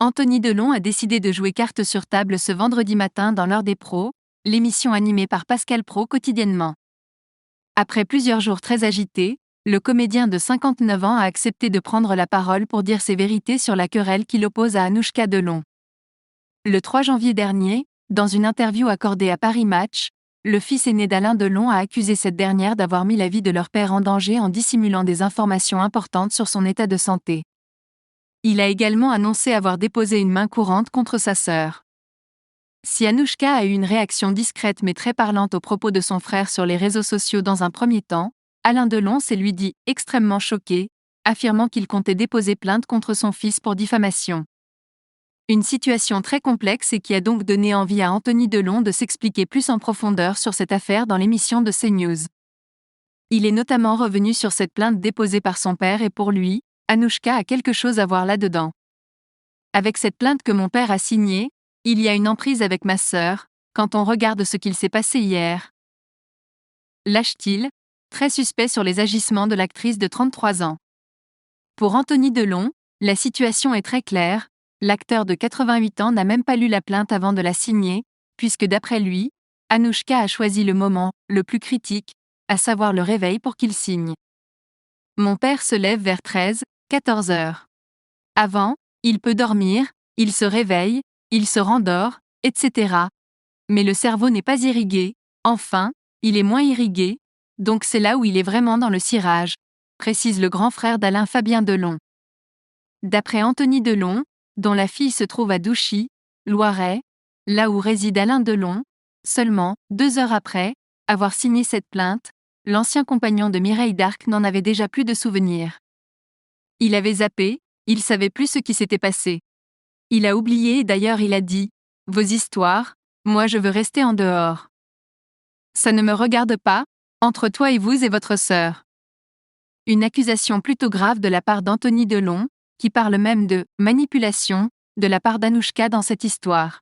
Anthony Delon a décidé de jouer carte sur table ce vendredi matin dans l'heure des pros, l'émission animée par Pascal Praud quotidiennement. Après plusieurs jours très agités, le comédien de 59 ans a accepté de prendre la parole pour dire ses vérités sur la querelle qui l'oppose à Anouchka Delon. Le 3 janvier dernier, dans une interview accordée à Paris Match, le fils aîné d'Alain Delon a accusé cette dernière d'avoir mis la vie de leur père en danger en dissimulant des informations importantes sur son état de santé. Il a également annoncé avoir déposé une main courante contre sa sœur. Si Anouchka a eu une réaction discrète mais très parlante aux propos de son frère sur les réseaux sociaux dans un premier temps, Alain Delon s'est lui dit extrêmement choqué, affirmant qu'il comptait déposer plainte contre son fils pour diffamation. Une situation très complexe et qui a donc donné envie à Anthony Delon de s'expliquer plus en profondeur sur cette affaire dans l'émission de CNews. Il est notamment revenu sur cette plainte déposée par son père et pour lui, Anouchka a quelque chose à voir là-dedans. Avec cette plainte que mon père a signée, il y a une emprise avec ma sœur, quand on regarde ce qu'il s'est passé hier. Lâche-t-il, très suspect sur les agissements de l'actrice de 33 ans. Pour Anthony Delon, la situation est très claire, l'acteur de 88 ans n'a même pas lu la plainte avant de la signer, puisque d'après lui, Anouchka a choisi le moment le plus critique, à savoir le réveil pour qu'il signe. Mon père se lève vers 14 heures. Avant, il peut dormir, il se réveille, il se rendort, etc. Mais le cerveau n'est pas irrigué, enfin, il est moins irrigué, donc c'est là où il est vraiment dans le cirage, précise le grand frère d'Alain Fabien Delon. D'après Anthony Delon, dont la fille se trouve à Douchy, Loiret, là où réside Alain Delon, seulement 2 heures après avoir signé cette plainte, l'ancien compagnon de Mireille Darc n'en avait déjà plus de souvenir. Il avait zappé, il savait plus ce qui s'était passé. Il a oublié et d'ailleurs il a dit « Vos histoires, moi je veux rester en dehors. Ça ne me regarde pas, entre toi et vous et votre sœur. » Une accusation plutôt grave de la part d'Anthony Delon, qui parle même de « manipulation » de la part d'Anouchka dans cette histoire.